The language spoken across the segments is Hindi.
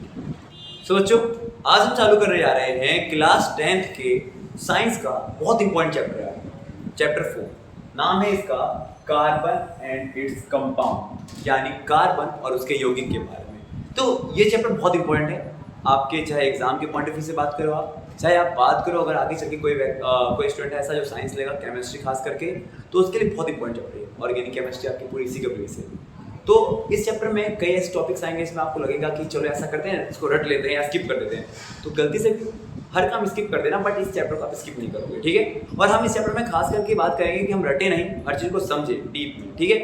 सो बच्चों, आज हम चालू करने जा रहे हैं क्लास 10th के साइंस का बहुत इंपॉर्टेंट चैप्टर है, चैप्टर 4। नाम है इसका कार्बन एंड इट्स कंपाउंड, यानी कार्बन और उसके यौगिक के बारे में। तो ये चैप्टर बहुत इंपॉर्टेंट है आपके, चाहे एग्जाम के पॉइंट ऑफ व्यू से बात करो आप, चाहे आप बात करो अगर आगे चल के कोई स्टूडेंट ऐसा जो साइंस लेगा, केमिस्ट्री खास करके, तो उसके लिए बहुत इंपॉर्टेंट चैप्टर है। ऑर्गेनिक केमिस्ट्री आपकी पूरी इसी के बेस है। तो इस चैप्टर में कई ऐसे टॉपिक्स आएंगे इसमें आपको लगेगा कि चलो ऐसा करते हैं, इसको रट लेते हैं या स्किप कर देते हैं। तो गलती से हर काम स्किप कर देना, बट इस चैप्टर को आप स्किप नहीं करोगे, ठीक है। और हम इस चैप्टर में खास करके बात करेंगे कि हम रटे नहीं, हर चीज़ को समझे डीप, ठीक है।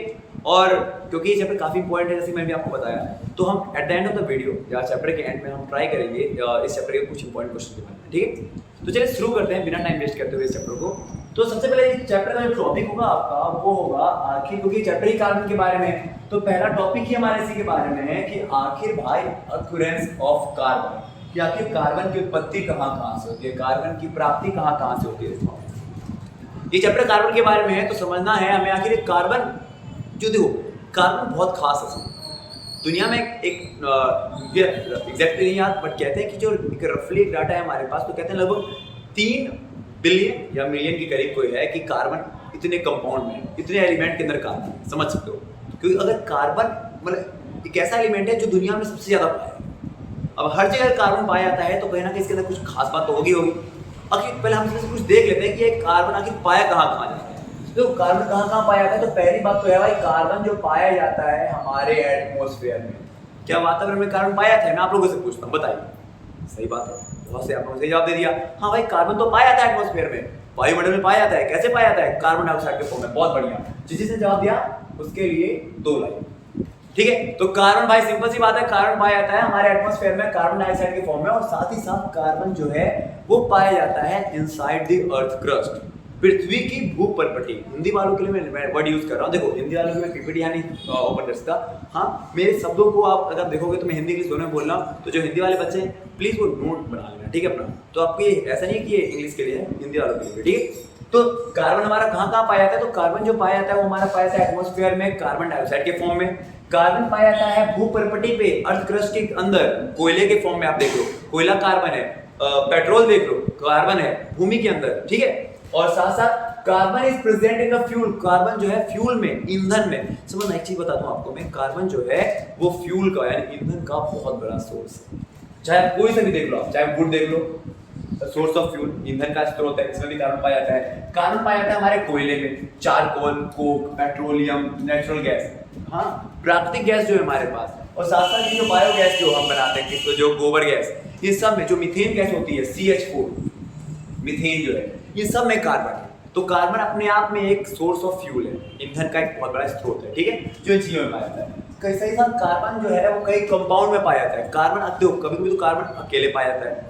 और क्योंकि ये चैप्टर काफ़ी इंपॉर्टेंट है, जैसे मैंने आपको बताया, तो हम at the end of the video या चैप्टर के एंड में हम ट्राई करेंगे इस चैप्टर के कुछ इंपॉर्टेंट क्वेश्चन के बारे में, ठीक है। तो चलिए शुरू करते हैं बिना टाइम वेस्ट करते हुए इस चैप्टर को। तो सबसे पहले इस चैप्टर का जो टॉपिक होगा आपका वो होगा आखिर, क्योंकि चैप्टर ही कार्बन के बारे में है, तो पहला टॉपिक ही हमारे इसी के बारे में है कि आखिर भाई अक्यूरेंस ऑफ कार्बन, कि आखिर कार्बन की उत्पत्ति कहाँ से होती है, कार्बन की प्राप्ति कहाँ से होती है। ये चैप्टर कार्बन के बारे में है, तो समझना है हमें आखिर कार्बन, जो देखो कार्बन बहुत खास है दुनिया में। एक एग्जैक्टली नहीं याद, बट कहते हैं कि जो एक रफली एक डाटा है हमारे पास, तो कहते हैं लगभग 3 बिलियन या मिलियन के करीब कोई है कि कार्बन इतने कंपाउंड में, इतने एलिमेंट के अंदर कार्बन है, समझ सकते हो। क्योंकि अगर कार्बन मतलब एक ऐसा एलिमेंट है जो दुनिया में सबसे ज़्यादा पाया है। अब हर जगह कार्बन पाया जाता है, तो कहीं ना कहीं इसके अंदर कुछ खास बात तो होगी। आखिर पहले हम इसमें से कुछ देख लेते हैं कि ये कार्बन आखिर पाया कहाँ जाता है। तो कार्बन कहाँ पाया जाता है, तो पहली बात तो है भाई, कार्बन जो पाया जाता है हमारे एटमॉस्फेयर में। क्या वातावरण में कार्बन पाया जाता है? मैं आप लोगों से पूछता हूँ, बताइए। सही बात है, बहुत से आप लोगों ने जवाब दे दिया, हाँ भाई कार्बन तो पाया जाता है एटमॉस्फेयर में, वायुमंडल में पाया जाता है। कैसे पाया जाता है? कार्बन डाइऑक्साइड के फॉर्म में। बहुत बढ़िया, जिसने जवाब दिया उसके लिए 2 लाइन, ठीक है। तो कार्बन भाई सिंपल सी बात है, कार्बन पाया जाता है हमारे एटमॉस्फेयर में कार्बन डाइऑक्साइड के फॉर्म में, और साथ ही साथ कार्बन जो है वो पाया जाता है इनसाइड द अर्थ क्रस्ट, पृथ्वी की भूपर्पटी। हिंदी वालों के लिए मैं वर्ड यूज कर रहा हूँ, देखो हिंदी वालों के लिए पीपीटी यानी ओपन टेक्स्ट का, हाँ मेरे शब्दों को आप अगर देखोगे तो मैं हिंदी इंग्लिश दोनों में बोल रहा हूँ, तो जो हिंदी वाले बच्चे हैं प्लीज वो नोट बना लेना, ठीक है अपना। तो आपको ये ऐसा नहीं है कि ये इंग्लिश के लिए है, हिंदी वालों के लिए, ठीक है। तो कार्बन हमारा कहाँ पाया जाता है, तो कार्बन जो पाया जाता है वो हमारा पाया जाता है एटमॉस्फेयर में कार्बन डाइऑक्साइड के फॉर्म में। कार्बन पाया जाता है भूपर्पटी पे, अर्थ क्रस्ट के अंदर कोयले के फॉर्म में। आप देख लो कोयला कार्बन है, पेट्रोल देख लो कार्बन है भूमि के अंदर, ठीक है। और साथ साथ carbon is present in the fuel, carbon जो है फ्यूल में, ईंधन में। समझना, एक चीज बताता हूं आपको मैं, कार्बन जो है वो फ्यूल का यानी ईंधन का बहुत बड़ा सोर्स है। चाहे कोई सा भी देख लो आप, चाहे वुड देख लो, सोर्स ऑफ फ्यूल, ईंधन का स्रोत है, इसमें भी कार्बन पाया जाता है। कार्बन पाया जाता है हमारे कोयले में, charcoal, Coke, petroleum, natural gas, हाँ प्राकृतिक गैस जो है हमारे पास। और साथ साथ ये जो बायोगैस जो हम बनाते हैं, तो जो गोबर गैस, ये सब में जो मीथेन गैस होती है, CH4 मीथेन जो है, ये सब में कार्बन है। तो कार्बन अपने आप में एक सोर्स ऑफ फ्यूल है, ईंधन का एक बहुत बड़ा स्रोत है, ठीक है, जो इन चीजों में पाया जाता है। कैसे ही साथ कार्बन जो है वो कई कंपाउंड में पाया जाता है। कार्बन कभी कभी तो कार्बन अकेले पाया जाता है,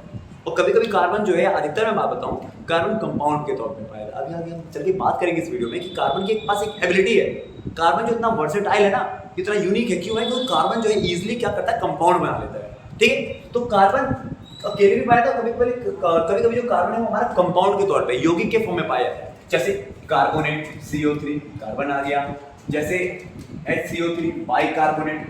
और कभी कभी कार्बन जो है, अधिकतर मैं बात बताऊं, कार्बन कंपाउंड के तौर पे पाया जाता है। अभी आगे हम चल के बात करेंगे इस वीडियो में कि कार्बन के पास एक एबिलिटी है। कार्बन जो इतना वर्सेटाइल है ना, इतना यूनिक है, क्यों है? क्योंकि कार्बन जो है इजिली क्या करता है, कंपाउंड बना लेता है, ठीक है। तो कार्बन अकेले भी पाया जाता है, कभी कभी जो कार्बन है वो हमारा कंपाउंड के तौर पे यौगिक के फॉर्म में पाया जाता है। जैसे कार्बोनेट CO3 कार्बन आ गया, जैसे HCO3 बाइकार्बोनेट,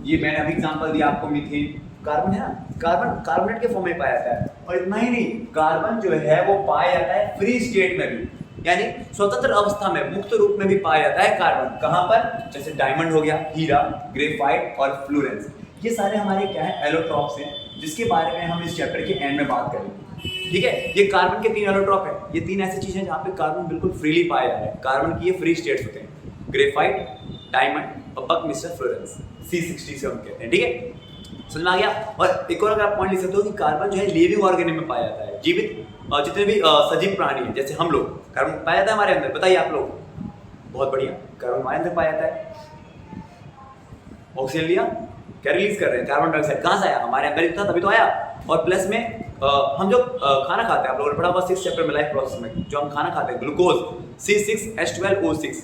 ये मैंने अभी एग्जांपल दिया आपको, मीथेन कार्बन है ना, कार्बन कार्बोनेट के फॉर्म में पाया जाता है। और इतना ही नहीं, कार्बन जो है वो पाया जाता है फ्री स्टेट में भी, यानी स्वतंत्र अवस्था में, मुक्त रूप में भी पाया जाता है कार्बन। कहां पर? जैसे डायमंड हो गया, हीरा, ग्रेफाइट और फ्लोरेंस, ये सारे हमारे क्या है, एलोट्रॉप्स हैं, जिसके बारे में हम इस चैप्टर के एंड में बात करेंगे, ठीक है। ये कार्बन के 3 एलोट्रॉप है, ये 3 ऐसी चीजें जहां पे कार्बन बिल्कुल फ्रीली पाया जाता है। कार्बन की ये फ्री स्टेट्स होते हैं, ग्रेफाइट, डायमंड और बकमिस्टर फ्लोरेंस, C60 से हम कहते हैं, ठीक है। समझ में आ गया। और एक और अगर आप पॉइंट लिख सकते हो कि कार्बन जो है लिविंग ऑर्गेनिज्म में पाया जाता है, जीवित जितने भी सजीव प्राणी हैं, जैसे हम लोग, कार्बन पाया जाता है हमारे अंदर। बताइए आप लोग, बहुत बढ़िया, कार्बन हमारे अंदर पाया जाता है। ऑक्सीजन लिया, क्या रिलीज कर रहे हैं, कार्बन डाइऑक्साइड, कहाँ से आया? हमारे अंदर ही था, तभी तो आया। और प्लस में हम जो खाना खाते हैं, आप लोगों ने पढ़ा हुआ 6th चैप्टर में, लाइफ प्रोसेस में, जो हम खाना खाते हैं, ग्लूकोज C6H12O6,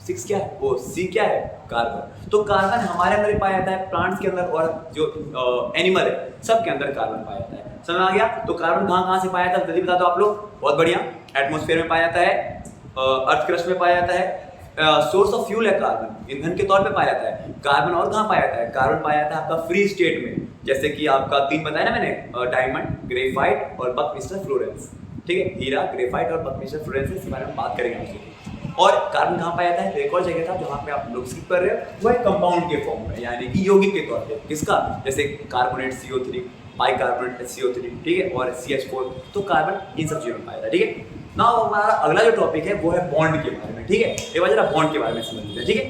6 क्या है, वो C क्या है, कार्बन। तो कार्बन हमारे अंदर ही पाया जाता है, प्लांट्स के अंदर, और जो एनिमल है सब के अंदर कार्बन पाया जाता है। समझ में आ गया। तो कार्बन कहाँ से पाया जाता है, जल्दी बता दो आप लोग। बहुत बढ़िया, एटमॉस्फेयर में पाया जाता है, अर्थ क्रस्ट में पाया जाता है, सोर्स ऑफ फ्यूल है कार्बन, ईंधन के तौर पे पाया जाता है। कार्बन और कहाँ पाया जाता है, कार्बन पाया जाता है आपका फ्री स्टेट में, जैसे कि आपका 3 बताया ना मैंने, डायमंड, ग्रेफाइट और बकमिस्टर फ्लोरेंस। ठीक है, हीरा, ग्रेफाइट और बकमिस्टर फ्लोरेंस, इस बारे में बात करेंगे आपसे। और कार्बन कहाँ पाया जाता है? तो एक और जगह था जहाँ पे आप लोग स्किप कर रहे हो, वो है कंपाउंड के फॉर्म में, यानी कि यौगिक के तौर पे। किसका? जैसे कार्बोनेट CO3, बाइकार्बोनेट CO3, ठीक है, और CH4। तो कार्बन इन सब चीजों में पाया जाता है। ठीक है ना। हमारा अगला जो टॉपिक है वो है बॉन्ड के बारे में। ठीक है, एक बार जरा बॉन्ड के बारे में समझ लेते हैं। ठीक है,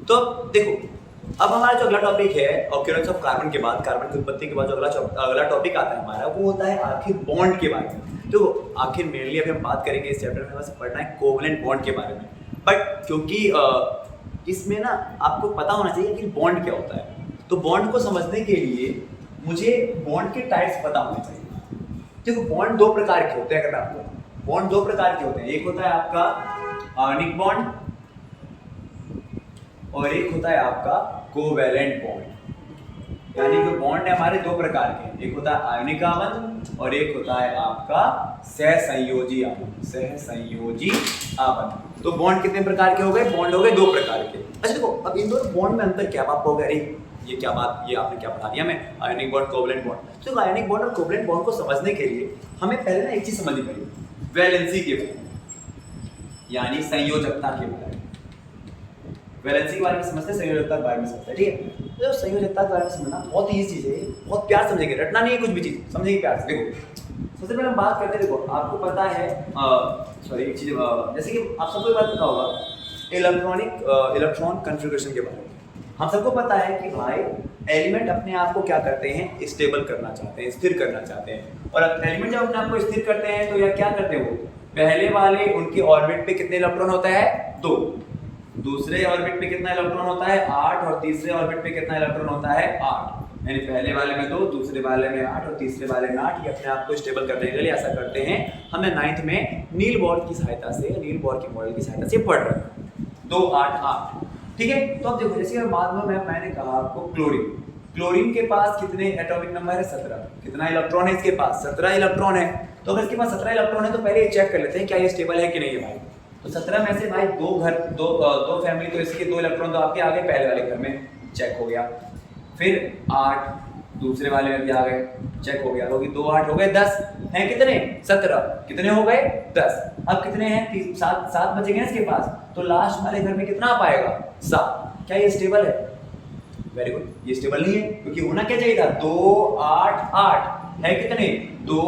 तो देखो अब हमारा जो अगला टॉपिक है ऑक्यूरेंस ऑफ कार्बन के बाद, कार्बन की उत्पत्ति के बाद जो अगला टॉपिक आता है हमारा, वो होता है आखिर बॉन्ड के बारे में। तो आखिर मेनली अभी हम बात करेंगे इस चैप्टर में, बस पढ़ना है कोवलेंट बॉन्ड के बारे में। बट क्योंकि इसमें ना आपको पता होना चाहिए कि बॉन्ड क्या होता है, तो बॉन्ड को समझने के लिए मुझे बॉन्ड के टाइप्स पता होने चाहिए। देखो बॉन्ड दो प्रकार के होते हैं, अगर आपको बॉन्ड दो प्रकार के होते हैं, एक होता है आपका आयनिक बॉन्ड और एक होता है आपका कोवैलेंट बॉन्ड। यानी कि बॉन्ड है हमारे दो प्रकार के, एक होता है आयनिक आबंध और एक होता है आपका सहसंयोजी आबंध। सहसंयोजी आबंध। तो बॉन्ड कितने प्रकार के हो गए? बॉन्ड हो गए दो प्रकार के। अच्छा देखो अब इन दोनों बॉन्ड में अंतर क्या? आप कहोगे अरे ये क्या बात, ये आपने क्या पढ़ा दिया मैं, आयनिक बॉन्ड कोवैलेंट बॉन्ड। तो आयनिक बॉन्ड और कोवैलेंट बॉन्ड को समझने के लिए हमें पहले ना एक चीज समझनी पड़ेगी, वैलेंसी के बारे में, यानी संयोजकता के बारे में। वैलेंसी के बारे में समझते हैं, संयोजकता के बारे में समझते हैं। ठीक है, तो संयोजकता के बारे में समझना बहुत ईजी चीज है, बहुत प्यार समझेंगे, रटना नहीं है कुछ भी चीज, समझेंगे प्यार से। देखो सबसे पहले हम बात करते हैं, देखो आपको पता है एक चीज, जैसे कि आप सबको बात पता होगा इलेक्ट्रॉन कन्फिगरेशन के बारे में। हम सबको पता है कि भाई एलिमेंट अपने आप को क्या करते हैं? स्टेबल करना चाहते हैं, स्थिर करना चाहते हैं। और एलिमेंट जब अपने आप को स्थिर करते हैं तो यह क्या करते हैं? वो पहले वाले उनके ऑर्बिट पे कितने इलेक्ट्रॉन होता है? 2। दूसरे ऑर्बिट पे कितना इलेक्ट्रॉन होता है? 8। और तीसरे ऑर्बिट पे कितना इलेक्ट्रॉन होता है? 8। यानी पहले वाले में 2, दूसरे वाले में 8 और तीसरे वाले में 8। ये अपने आप को स्टेबल करने के लिए ऐसा करते हैं। हमने 9th में नील बोर की सहायता से, नील बोर के मॉडल की सहायता से पढ़ रहे हैं। 2 8 8। ठीक है, तो अब देखो जैसे बाद में मैंने कहा आपको क्लोरीन के पास कितने एटॉमिक नंबर है? 17। कितना इलेक्ट्रॉन है इसके पास? 17 इलेक्ट्रॉन है। तो अगर इसके पास 17 इलेक्ट्रॉन है तो पहले ये चेक कर लेते हैं क्या ये स्टेबल है कि नहीं है भाई। तो 17 में से भाई दो फैमिली, तो इसके 2 इलेक्ट्रॉन तो आपके आ गए पहले वाले घर में, चेक हो गया। फिर 8 दूसरे वाले में भी आ गए, चेक हो गया। होगी 2 8 हो गए 10 हैं, कितने? 17। कितने हो गए? 10। अब कितने हैं? 7 बचेंगे इसके पास, तो लास्ट वाले घर में कितना आ पाएगा? 7। क्या ये स्टेबल है? वेरी गुड, ये स्टेबल नहीं है, क्योंकि होना क्या चाहिए था? 2 8 8 है कितने? 2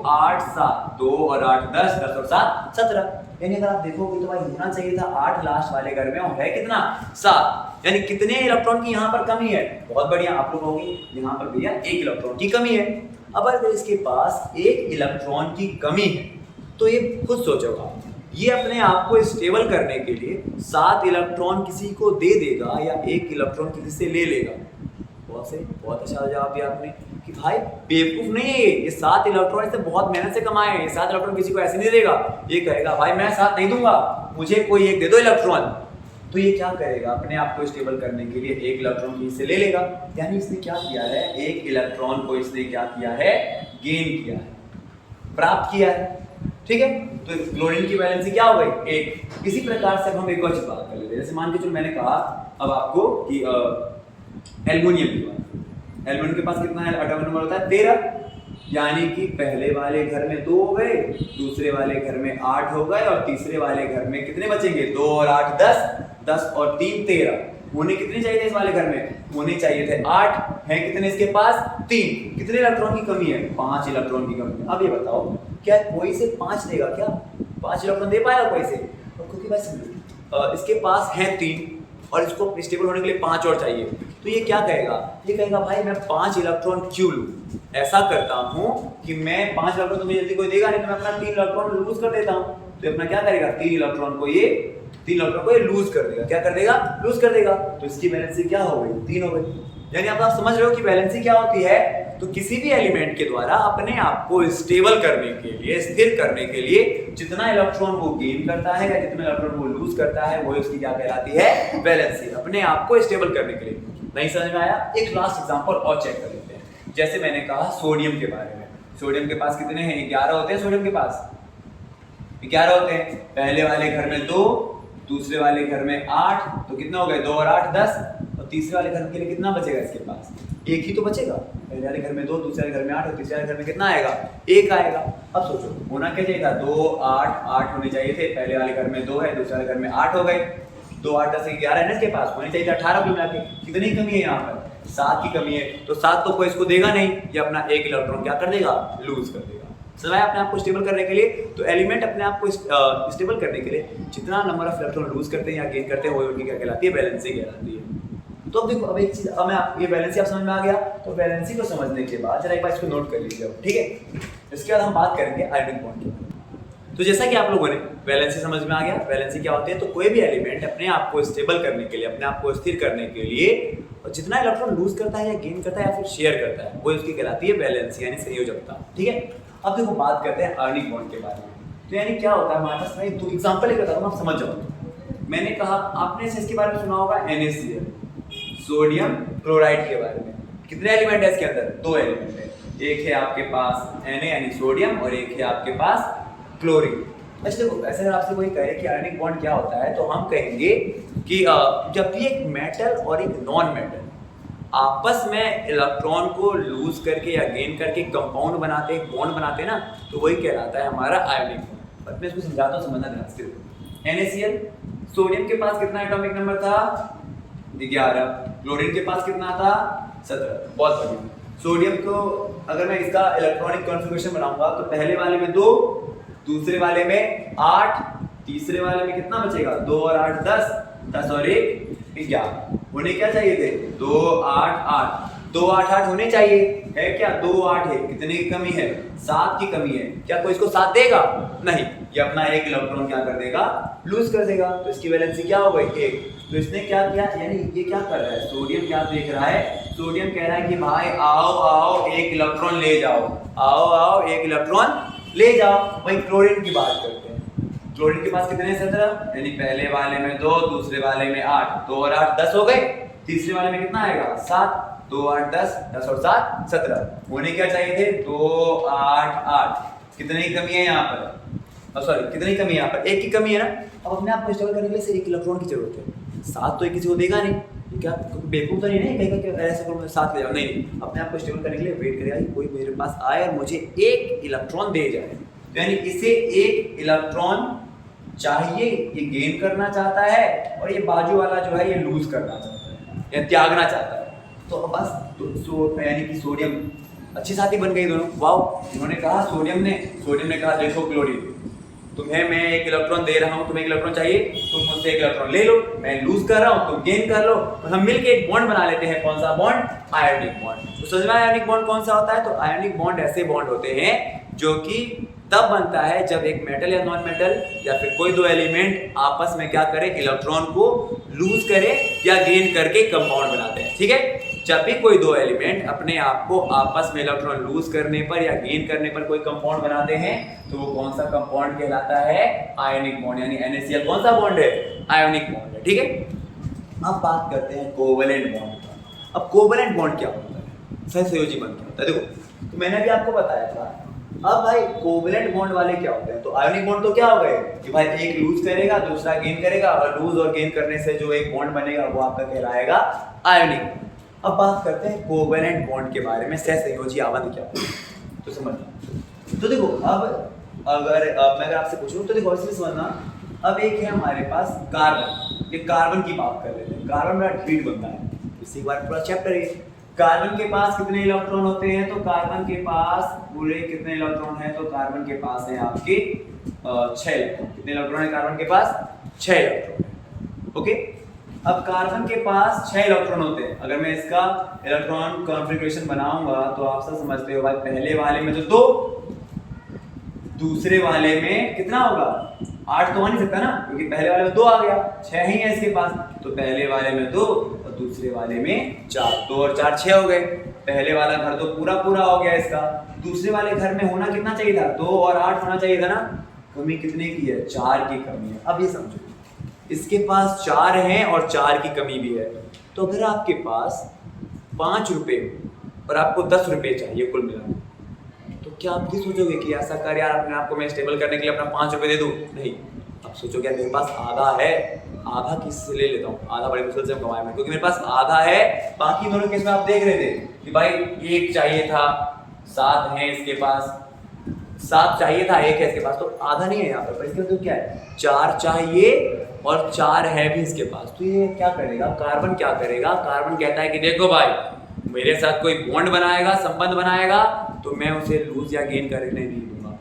8 7, 2 और 8 10, 10 और 7 17। यानी अगर आप देखोगे तो भाई होना चाहिए था 8 लास्ट वाले घर में, और है कितना? 7। यानी कितने इलेक्ट्रॉन की यहाँ पर कमी है? बहुत बढ़िया, आप लोग कहोगे यहाँ पर भैया 1 इलेक्ट्रॉन की कमी है। अब अगर इसके पास 1 इलेक्ट्रॉन की कमी है तो ये खुद सोचोगा, ये अपने आप को स्टेबल करने के लिए 7 इलेक्ट्रॉन किसी को दे देगा या 1 इलेक्ट्रॉन किसी से ले लेगा? बहुत अच्छा जवाब दिया आपने कि भाई बेवकूफ नहीं है ये 7 इलेक्ट्रॉन इससे बहुत मेहनत से कमाए हैं। ये 7 इलेक्ट्रॉन किसी को ऐसे नहीं देगा, ये कहेगा भाई मैं 7 नहीं दूंगा, मुझे कोई 1 दे दो इलेक्ट्रॉन। तो ये क्या करेगा? अपने आप को स्टेबल करने के लिए 1 इलेक्ट्रॉन की इससे ले लेगा। यानी इसने क्या किया है? 1 इलेक्ट्रॉन को इसने क्या किया है? गेन किया है, प्राप्त किया है। ठीक है, तो क्लोरीन की वैलेंसी क्या हो गई? 1। इसी प्रकार से हम एक और चीज बात कर लेते हैं। जैसे मान के चलो मैंने कहा अब आपको कि एल्युमिनियम की बात, एल्युमिनियम के पास कितना है एटॉमिक नंबर होता है? 13। यानी कि पहले वाले घर में 2 हो गए, दूसरे वाले घर में 8 हो गए, और तीसरे वाले घर में कितने बचेंगे? 2 और 8 10, 10 और 3 13। होने कितने चाहिए थे इस वाले घर में? होने चाहिए थे 8। है कितने इसके पास? 3। कितने इलेक्ट्रॉन की कमी है? 5 इलेक्ट्रॉन की कमी है। अब ये बताओ क्या कोई से 5 देगा? क्या 5 इलेक्ट्रॉन दे पाएगा कोई से? क्योंकि भाई इसके पास है 3 और इसको स्टेबल होने के लिए 5 और चाहिए। तो ये क्या कहेगा? ये कहेगा भाई मैं 5 इलेक्ट्रॉन क्यों लूं? ऐसा करता हूं कि मैं 5 इलेक्ट्रॉन तो मुझे जल्दी कोई देगा नहीं, तो मैं अपना 3 इलेक्ट्रॉन लूज कर देता हूं। तो अपना क्या करेगा? 3 इलेक्ट्रॉन को ये लूज कर देगा। क्या कर देगा? लूज कर देगा। तो इसकी वैलेंसी क्या हो गई? 3 हो गई। यानी आप समझ रहे हो कि वैलेंसी क्या होती है? तो किसी भी एलिमेंट के द्वारा अपने आप को स्टेबल करने के लिए, स्थिर करने के लिए जितना इलेक्ट्रॉन वो गेन करता है या जितना इलेक्ट्रॉन वो लूज करता है, वो उसकी क्या कहलाती है? वैलेंसी। अपने आप को स्टेबल करने के लिए। नहीं समझ में आया? एक लास्ट एग्जांपल और चेक कर लेते हैं। जैसे मैंने कहा सोडियम के बारे में, सोडियम के पास कितने हैं? 11 होते हैं सोडियम के पास, 11 होते हैं। पहले वाले घर में 2, दूसरे वाले घर में 8, तो कितना हो गए? 2 और 8 10, और तीसरे वाले घर के लिए कितना बचेगा इसके पास? एक ही तो बचेगा। पहले वाले घर में 2, दूसरे वाले घर में 8 और तीसरे वाले घर में कितना आएगा? 1 आएगा। अब सोचो होना क्या चाहिए था? 2, 8, 8 होने चाहिए थे। पहले वाले घर में 2 है, दूसरे वाले घर में 8 हो गए। 2, 8, 10, 11 है ना इसके पास, होने चाहिए 18 मिला के। कितनी कमी है यहाँ पर? 7 की कमी है। तो 7 तो कोई इसको देगा नहीं, ये अपना 1 इलेक्ट्रॉन क्या कर देगा? लूज कर देगा। सिवाय अपने आप को स्टेबल करने के लिए, तो एलिमेंट अपने आप को स्टेबल करने के लिए जितना नंबर ऑफ इलेक्ट्रॉन लूज करते हैं या गेन करते हैं वो उनकी क्या कहलाती है? वैलेंसी कहलाती है। तो अब देखो, अब एक चीज, अब मैं आप ये वैलेंसी आप समझ में आ गया। तो वैलेंसी को समझने के बाद जरा एक बार इसको नोट कर लीजिए, ठीक है। इसके बाद हम बात करेंगे आयोनिक बॉन्ड के बारे में। तो जैसा कि आप लोगों ने वैलेंसी समझ में आ गया, वैलेंसी क्या होती है? तो कोई भी एलिमेंट अपने आप को स्टेबल करने के लिए, अपने आप को स्थिर करने के लिए जितना इलेक्ट्रॉन लूज करता है या गेन करता है या फिर शेयर करता है, वो उसकी कहलाती है वैलेंसी यानी संयोजकता, ठीक है। अब देखो बात करते हैं आयोनिक बॉन्ड के बारे में। तो यानी क्या होता है हमारे पास? मैं 2 एग्जांपल लेकर बताता हूं, आप समझ जाओ। मैंने कहा, आपने इसके बारे में सुना होगा NaCl, सोडियम क्लोराइड के बारे में। कितने एलिमेंट है इसके अंदर? 2 एलिमेंट है। एक है आपके पास Na यानी सोडियम और एक है आपके पास क्लोरीन। अच्छा देखो, ऐसे अगर आपसे कोई कहे कि आयोनिक बॉन्ड क्या होता है, तो हम कहेंगे कि जब भी एक मेटल और एक नॉन मेटल आपस में इलेक्ट्रॉन को लूज करके या गेन करके कंपाउंड बनाते हैं, बॉन्ड बनाते हैं ना, तो वही कहलाता है हमारा आयोनिक बॉन्ड। बट मैं इसको समझाता हूँ, समझना ध्यान से। NaCl, सोडियम के पास कितना एटॉमिक नंबर था? 11। क्लोरीन के पास कितना था? 17। बहुत बढ़िया। सोडियम को अगर मैं इसका इलेक्ट्रॉनिक कॉन्फ़िगरेशन बनाऊंगा तो पहले वाले में 2, दूसरे वाले में 8, तीसरे वाले में कितना बचेगा? 2 और 8 10, 10 और 1 11। होने क्या चाहिए थे? 2, 8, 8, 2, 8, 8 होने चाहिए, है क्या? 2, 8 है। कितने की कमी है? 7 की कमी है। क्या कोई इसको 7 देगा? नहीं, ये अपना 1 इलेक्ट्रॉन क्या कर देगा? लूज कर देगा। तो इसकी वैलेंसी क्या हो गई? 1। तो इसने क्या किया, यानी ये क्या कर रहा है? सोडियम क्या देख रहा है? सोडियम कह रहा है कि भाई आओ आओ 1 इलेक्ट्रॉन ले जाओ, आओ आओ 1 इलेक्ट्रॉन ले जाओ। भाई क्लोरीन की बात करते हैं। क्लोरीन के पास कितने? 17, यानी पहले वाले में 2, दूसरे वाले में 8, 2 और 8 10 हो गए। तीसरे वाले में कितना आएगा? 7, 2, 8 10, 10 और 7 17। होने क्या चाहिए थे? 2, 8, 8। कितने की कमी है यहाँ पर? सॉरी, कितनी कमी है यहाँ पर? 1 की कमी है ना। अब अपने आप को स्टेबल करने के लिए सिर्फ 1 इलेक्ट्रॉन की जरूरत है। 7 तो ये किसी को देगा नहीं, ये क्या बेवकूफ तो नहीं है कहेगा कि ऐसा करो 7 ले जाओ, नहीं। अपने आप को स्टेबल करने के लिए वेट करेगा कि कोई मेरे पास आए और मुझे 1 इलेक्ट्रॉन दे जाए। तो यानी इसे 1 इलेक्ट्रॉन चाहिए, ये गेन करना चाहता है, और ये बाजू वाला जो है ये लूज करना चाहता है या त्यागना चाहता है। तो बस यानी कि सोडियम अच्छी साथी बन गई दोनों। वाह, इन्होंने कहा सोडियम ने कहा देखो क्लोरीन, तुम्हें मैं 1 इलेक्ट्रॉन दे रहा हूँ, तुम्हें 1 इलेक्ट्रॉन चाहिए, तुम मुझसे 1 इलेक्ट्रॉन ले लो, मैं लूज कर रहा हूँ, तुम गेन कर लो, तो हम मिलके एक बॉन्ड बना लेते हैं। कौन सा बॉन्ड? Ionic bond. तो समझ में आयोनिक बॉन्ड कौन सा होता है? तो आयोनिक बॉन्ड ऐसे बॉन्ड होते हैं जो कि तब बनता है जब एक मेटल या नॉन मेटल या फिर कोई 2 एलिमेंट आपस में क्या करे? इलेक्ट्रॉन को लूज करे या गेन करके कंपाउंड बनाते हैं, ठीक है। जब भी कोई 2 एलिमेंट अपने आप को आपस में इलेक्ट्रॉन लूज करने पर या गेन करने पर कोई कंपाउंड बनाते हैं, तो वो कौन सा कंपाउंड कहलाता है? Ionic bond. यानी NaCl कौन सा बॉन्ड है? आयोनिक बॉन्ड है, ठीक है। अब बात करते हैं कोवैलेंट बॉन्ड का। अब कोवैलेंट बॉन्ड क्या होता है? सहसंयोजी बॉन्ड क्या होता है? देखो, तो मैंने भी आपको बताया था। अब भाई कोवैलेंट बॉन्ड वाले क्या होते हैं? तो आयोनिक बॉन्ड तो क्या हो गए कि भाई एक लूज करेगा, दूसरा गेन करेगा, और लूज और गेन करने से जो एक बॉन्ड बनेगा वो आपका कहलाएगा आयोनिक बॉन्ड। अब बात करते हैं कोवैलेंट बॉन्ड के बारे में, सहसंयोजी आबंध क्या होता है, तो समझना। तो देखो, अब अगर मैं अगर आपसे पूछूं तो देखो इसमें समझना। अब एक है हमारे पास कार्बन, ये कार्बन की बात कर लेते हैं। कार्बन मेरा ट्रीट बनता है, इसी बार पूरा चैप्टर है। कार्बन के पास कितने इलेक्ट्रॉन होते हैं? तो कार्बन के पास पूरे कितने इलेक्ट्रॉन हैं? तो कार्बन के पास है आपके 6 इलेक्ट्रॉन। कितने इलेक्ट्रॉन है कार्बन के पास? 6 इलेक्ट्रॉन है, ओके। अब कार्बन के पास 6 इलेक्ट्रॉन होते हैं। अगर मैं इसका इलेक्ट्रॉन कॉन्फ़िगरेशन बनाऊंगा तो आप सब समझते हो भाई, पहले वाले में तो 2, दूसरे वाले में कितना होगा? 8 तो आ नहीं सकता ना, क्योंकि पहले वाले में 2 आ गया, 6 ही है इसके पास। तो पहले वाले में 2 और दूसरे वाले में 4, 2 और 4 6 हो गए। पहले वाला घर तो पूरा हो गया इसका। दूसरे वाले घर में होना कितना चाहिए था? 2 और 8 होना चाहिए था ना। कमी कितने की है? 4 की कमी है। अब ये समझो, इसके पास 4 हैं और 4 की कमी भी है। तो अगर आपके पास 5 रुपए और आपको 10 रुपए चाहिए कुल मिलाकर, तो क्या आप ये सोचोगे कि ऐसा कर यार अपने आप को मैं स्टेबल करने के लिए अपना 5 रुपए दे दूं? नहीं, आप सोचोगे यार मेरे पास आधा है, आधा किससे ले लेता हूँ, आधा बड़े मुश्किल से हम कमाए में, क्योंकि मेरे पास आधा है। बाकी दोनों केस में आप देख रहे थे कि भाई 1 चाहिए था, 7 है इसके पास, 7 चाहिए था, 1 है इसके पास, तो आधा नहीं है यहाँ पर इसके मतलब क्या है, 4 चाहिए और 4 है भी इसके पास। तो ये क्या करेगा, कार्बन क्या करेगा, कार्बन कहता है कि देखो भाई मेरे साथ कोई बॉन्ड बनाएगा, संबंध बनाएगा, तो मैं उसे लूज या गेन करने नहीं दूंगा।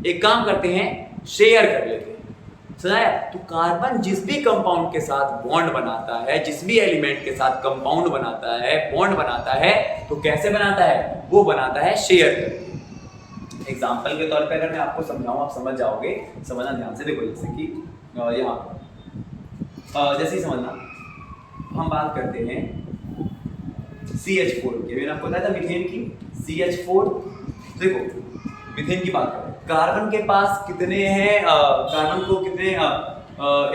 एक काम करते हैं, शेयर कर लेते हैं। समझाया? तो कार्बन जिस भी कंपाउंड के साथ बॉन्ड बनाता है, जिस भी एलिमेंट के साथ कंपाउंड बनाता है, बॉन्ड बनाता है, तो कैसे बनाता है, वो बनाता है शेयर करके। एग्जाम्पल के तौर पे अगर मैं आपको समझाऊं, आप समझ जाओगे, समझना ध्यान से। देखो जैसे कि यहाँ पर जैसे ही समझना, हम बात करते हैं CH4 की। मैंने आपको बताया था मीथेन की, CH4। देखो मीथेन की बात करें, कार्बन के पास कितने हैं, कार्बन को कितने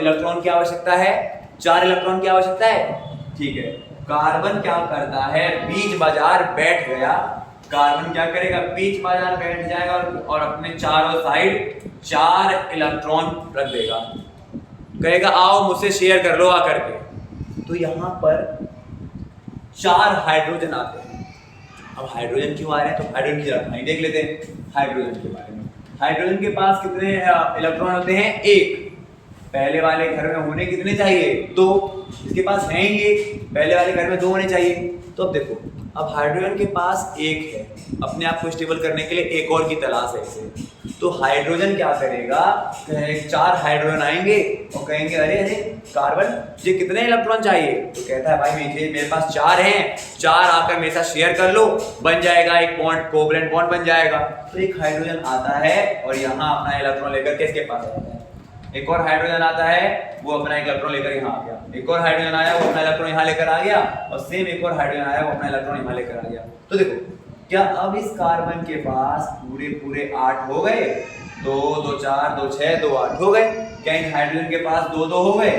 इलेक्ट्रॉन की आवश्यकता है, 4 इलेक्ट्रॉन की आवश्यकता है। ठीक है, कार्बन क्या करता है, बीच बाजार बैठ गया। कार्बन क्या करेगा, बीच बाजार बैठ जाएगा और अपने चारों साइड 4 इलेक्ट्रॉन रख देगा, कहेगा आओ मुझसे शेयर कर लो आकर के। तो यहां पर 4 हाइड्रोजन आते हैं। अब हाइड्रोजन क्यों आ रहे हैं, तो हाइड्रोजन की रखना ही देख लेते हैं हाइड्रोजन के बारे में। हाइड्रोजन के पास कितने इलेक्ट्रॉन होते हैं, 1। पहले वाले घर में होने कितने चाहिए, 2। इसके पास हैं ही 1, पहले वाले घर में 2 होने चाहिए। तो अब देखो, अब हाइड्रोजन के पास 1 है, अपने आप को स्टेबल करने के लिए एक और की तलाश है इसे। तो हाइड्रोजन क्या करेगा, 4 हाइड्रोजन आएंगे और कहेंगे अरे अरे कार्बन ये कितने इलेक्ट्रॉन चाहिए, तो कहता है भाई मेरे पास 4 हैं, 4 आकर मेरे साथ शेयर कर लो, बन जाएगा एक बॉन्ड, कोवलेंट बॉन्ड बन जाएगा। तो एक हाइड्रोजन आता है और यहाँ अपना इलेक्ट्रॉन लेकर के इसके पास आता है। एक और हाइड्रोजन आता है, वो अपना इलेक्ट्रॉन लेकर यहाँ आ गया। एक और हाइड्रोजन आया, वो अपना इलेक्ट्रॉन यहाँ लेकर आ गया, और सेम एक और हाइड्रोजन आया, वो अपना इलेक्ट्रॉन यहाँ लेकर आ गया। तो देखो क्या अब इस कार्बन के पास पूरे 8 हो गए, 2 2 4 2 6 2 8 हो गए। क्या इन हाइड्रोजन के पास 2 2 हो गए,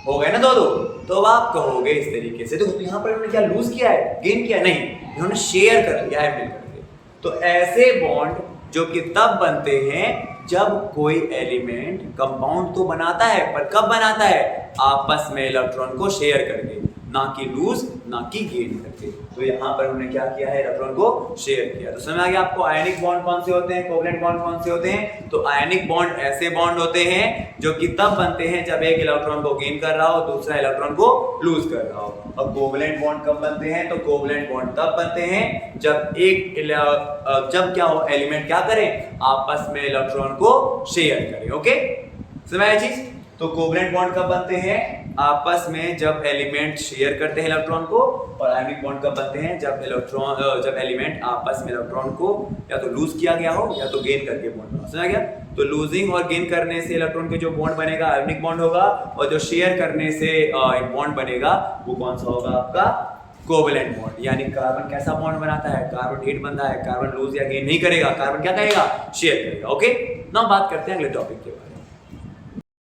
हो गए ना 2 2। तो अब आप कहोगे इस तरीके से, देखो यहाँ पर इन्होंने क्या लूज किया है, गेन किया नहीं, इन्होंने शेयर कर लिया है मिलकर के। तो ऐसे बॉन्ड जो कि तब बनते हैं जब कोई एलिमेंट कंपाउंड तो बनाता है, पर कब बनाता है, आपस में इलेक्ट्रॉन को शेयर करके, ना कि लूज ना कि गेन करके। तो यहाँ पर उन्होंने क्या किया है, इलेक्ट्रॉन को शेयर किया। तो समझ आ गया आपको आयनिक बॉन्ड कौन से होते हैं, कोवलेंट बॉन्ड कौन से होते हैं। तो आयनिक बॉन्ड ऐसे बॉन्ड होते हैं जो कि तब बनते हैं जब एक इलेक्ट्रॉन को गेन कर रहा हो, दूसरा इलेक्ट्रॉन को लूज कर रहा हो। और कोवलेंट बॉन्ड कब बनते हैं, तो कोवलेंट बॉन्ड तब बनते हैं जब जब क्या हो, एलिमेंट क्या करें, आपस में इलेक्ट्रॉन को शेयर करें। ओके, समझ आया चीज। तो कोवलेंट बॉन्ड कब बनते हैं, आपस में जब एलिमेंट शेयर करते हैं इलेक्ट्रॉन को। और आयनिक बॉन्ड कब बनते हैं, जब एलिमेंट आपस में इलेक्ट्रॉन को या तो लूज किया गया हो या तो गेन करके बॉन्ड बना। समझा गया। तो लूजिंग और गेन करने से इलेक्ट्रॉन के जो बॉन्ड बनेगा आयनिक बॉन्ड होगा, और जो शेयर करने से एक बॉन्ड बनेगा वो कौन सा होगा, आपका कोवलेंट बॉन्ड। यानी कार्बन कैसा बॉन्ड बनाता है, कार्बन हिट बनता है, कार्बन लूज या गेन नहीं करेगा, कार्बन क्या करेगा, शेयर करेगा। ओके, नाउ बात करते हैं अगले टॉपिक के बारे में।